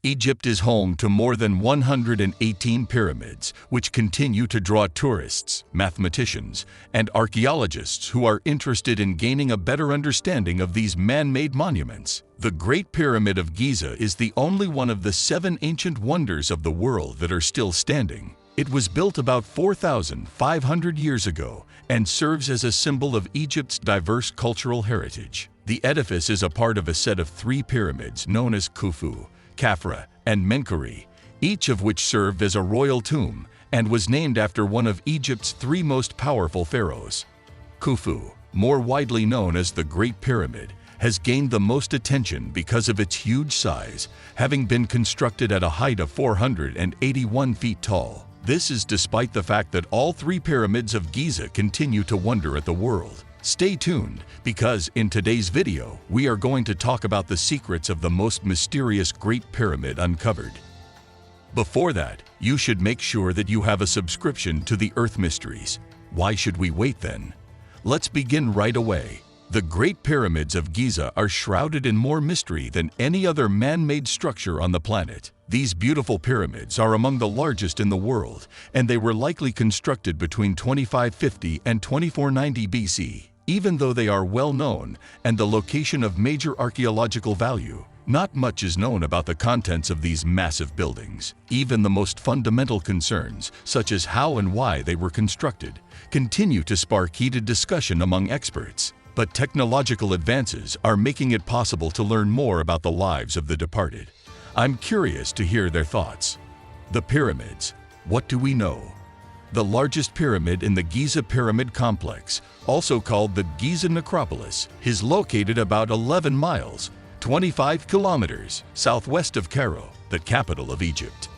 Egypt is home to more than 118 pyramids, which continue to draw tourists, mathematicians, and archaeologists who are interested in gaining a better understanding of these man-made monuments. The Great Pyramid of Giza is the only one of the 7 ancient wonders of the world that are still standing. It was built about 4,500 years ago and serves as a symbol of Egypt's diverse cultural heritage. The edifice is a part of a set of 3 pyramids known as Khufu, Khafre, and Menkaure, each of which served as a royal tomb and was named after one of Egypt's 3 most powerful pharaohs. Khufu, more widely known as the Great Pyramid, has gained the most attention because of its huge size, having been constructed at a height of 481 feet tall. This is despite the fact that all 3 pyramids of Giza continue to wonder at the world. Stay tuned, because in today's video, we are going to talk about the secrets of the most mysterious Great Pyramid uncovered. Before that, you should make sure that you have a subscription to the Earth Mysteries. Why should we wait then? Let's begin right away. The Great Pyramids of Giza are shrouded in more mystery than any other man-made structure on the planet. These beautiful pyramids are among the largest in the world, and they were likely constructed between 2550 and 2490 BC. Even though they are well known and the location of major archaeological value, not much is known about the contents of these massive buildings. Even the most fundamental concerns, such as how and why they were constructed, continue to spark heated discussion among experts. But technological advances are making it possible to learn more about the lives of the departed. I'm curious to hear their thoughts. The pyramids. What do we know? The largest pyramid in the Giza Pyramid Complex, also called the Giza Necropolis, is located about 11 miles, 25 kilometers southwest of Cairo, the capital of Egypt.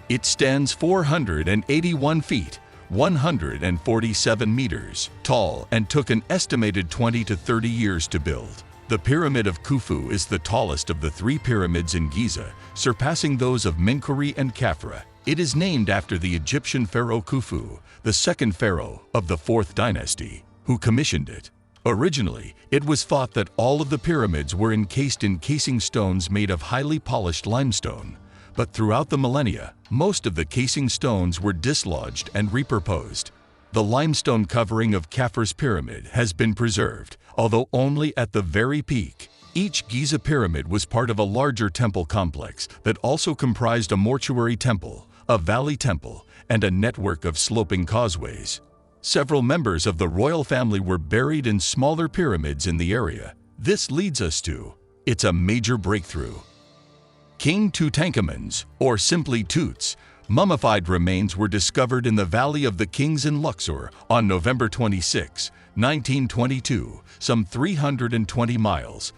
It stands 481 feet, 147 meters tall, and took an estimated 20 to 30 years to build. The Pyramid of Khufu is the tallest of the 3 pyramids in Giza, surpassing those of Menkaure and Khafre. It is named after the Egyptian pharaoh Khufu, the 2nd pharaoh of the 4th dynasty, who commissioned it. Originally, it was thought that all of the pyramids were encased in casing stones made of highly polished limestone. But throughout the millennia, most of the casing stones were dislodged and repurposed. The limestone covering of Khafre's pyramid has been preserved, although only at the very peak. Each Giza pyramid was part of a larger temple complex that also comprised a mortuary temple, a valley temple, and a network of sloping causeways. Several members of the royal family were buried in smaller pyramids in the area. This leads us to, it's a major breakthrough. King Tutankhamun's, or simply Tut's, mummified remains were discovered in the Valley of the Kings in Luxor on November 26, 1922, some 320 miles,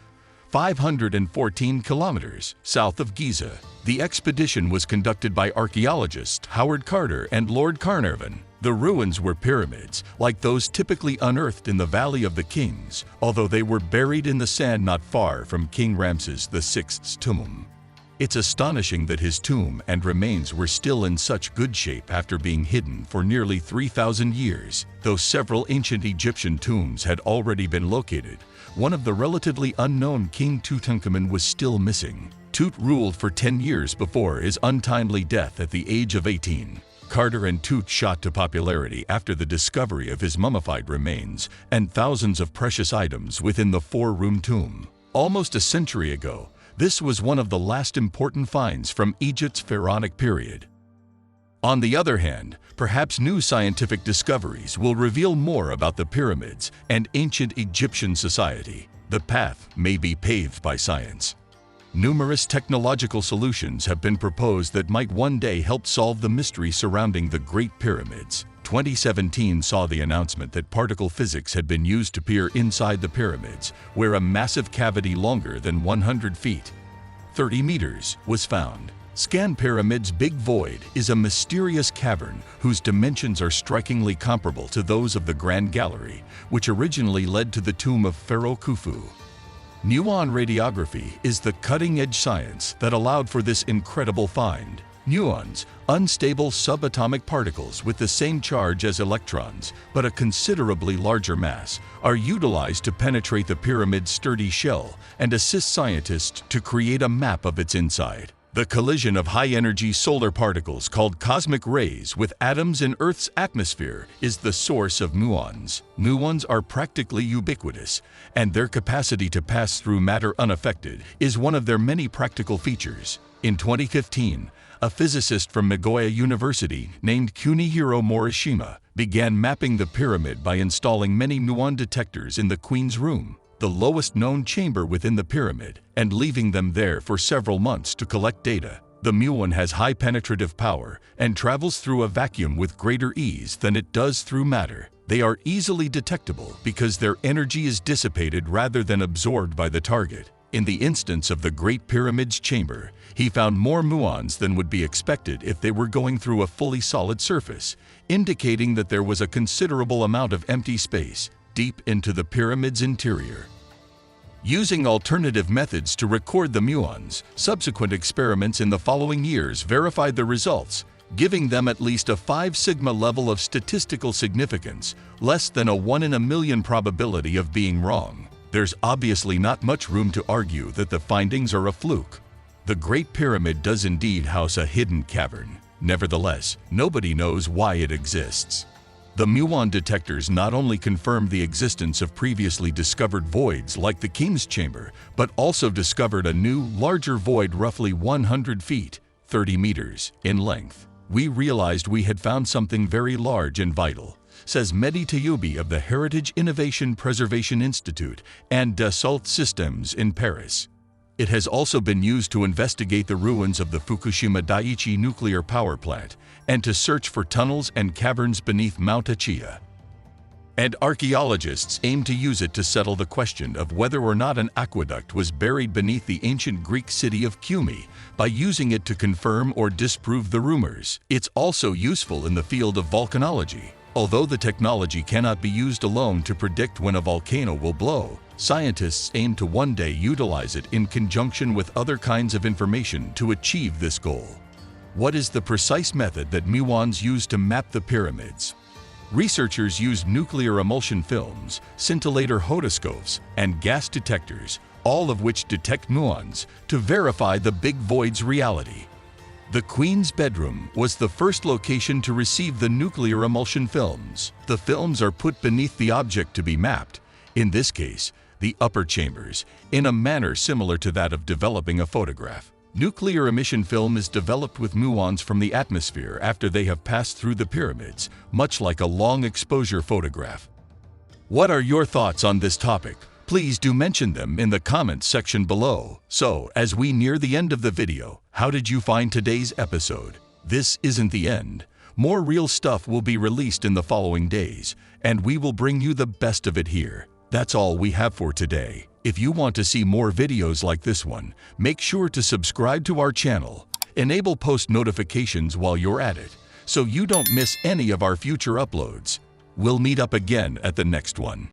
514 kilometers south of Giza. The expedition was conducted by archaeologists Howard Carter and Lord Carnarvon. The ruins were pyramids, like those typically unearthed in the Valley of the Kings, although they were buried in the sand not far from King Ramses VI's tomb. It's astonishing that his tomb and remains were still in such good shape after being hidden for nearly 3,000 years. Though several ancient Egyptian tombs had already been located, one of the relatively unknown King Tutankhamun was still missing. Tut ruled for 10 years before his untimely death at the age of 18. Carter and Tut shot to popularity after the discovery of his mummified remains and thousands of precious items within the 4-room tomb. Almost a century ago, this was one of the last important finds from Egypt's pharaonic period. On the other hand, perhaps new scientific discoveries will reveal more about the pyramids and ancient Egyptian society. The path may be paved by science. Numerous technological solutions have been proposed that might one day help solve the mystery surrounding the Great Pyramids. 2017 saw the announcement that particle physics had been used to peer inside the pyramids, where a massive cavity longer than 100 feet, 30 meters, was found. Scan Pyramid's Big Void is a mysterious cavern whose dimensions are strikingly comparable to those of the Grand Gallery, which originally led to the tomb of Pharaoh Khufu. Muon radiography is the cutting-edge science that allowed for this incredible find. Muons, unstable subatomic particles with the same charge as electrons, but a considerably larger mass, are utilized to penetrate the pyramid's sturdy shell and assist scientists to create a map of its inside. The collision of high-energy solar particles called cosmic rays with atoms in Earth's atmosphere is the source of muons. Muons are practically ubiquitous, and their capacity to pass through matter unaffected is one of their many practical features. In 2015, a physicist from Menkaure University named Kunihiro Morishima began mapping the pyramid by installing many muon detectors in the Queen's Room, the lowest known chamber within the pyramid, and leaving them there for several months to collect data. The muon has high penetrative power and travels through a vacuum with greater ease than it does through matter. They are easily detectable because their energy is dissipated rather than absorbed by the target. In the instance of the Great Pyramid's chamber, he found more muons than would be expected if they were going through a fully solid surface, indicating that there was a considerable amount of empty space deep into the pyramid's interior. Using alternative methods to record the muons, subsequent experiments in the following years verified the results, giving them at least a 5 sigma level of statistical significance, less than a 1 in a million probability of being wrong. There's obviously not much room to argue that the findings are a fluke. The Great Pyramid does indeed house a hidden cavern. Nevertheless, nobody knows why it exists. The muon detectors not only confirmed the existence of previously discovered voids like the King's Chamber, but also discovered a new, larger void roughly 100 feet, 30 meters, in length. We realized we had found something very large and vital, says Mehdi Tayoubi of the Heritage Innovation Preservation Institute and Dassault Systems in Paris. It has also been used to investigate the ruins of the Fukushima Daiichi nuclear power plant and to search for tunnels and caverns beneath Mount Achia. And archaeologists aim to use it to settle the question of whether or not an aqueduct was buried beneath the ancient Greek city of Kymi by using it to confirm or disprove the rumors. It's also useful in the field of volcanology. Although the technology cannot be used alone to predict when a volcano will blow, scientists aim to one day utilize it in conjunction with other kinds of information to achieve this goal. What is the precise method that muons use to map the pyramids? Researchers used nuclear emulsion films, scintillator hodoscopes, and gas detectors, all of which detect muons, to verify the big void's reality. The Queen's bedroom was the first location to receive the nuclear emulsion films. The films are put beneath the object to be mapped, in this case, the upper chambers, in a manner similar to that of developing a photograph. Nuclear emission film is developed with muons from the atmosphere after they have passed through the pyramids, much like a long exposure photograph. What are your thoughts on this topic? Please do mention them in the comments section below. So, as we near the end of the video, how did you find today's episode? This isn't the end. More real stuff will be released in the following days, and we will bring you the best of it here. That's all we have for today. If you want to see more videos like this one, make sure to subscribe to our channel. Enable post notifications while you're at it, so you don't miss any of our future uploads. We'll meet up again at the next one.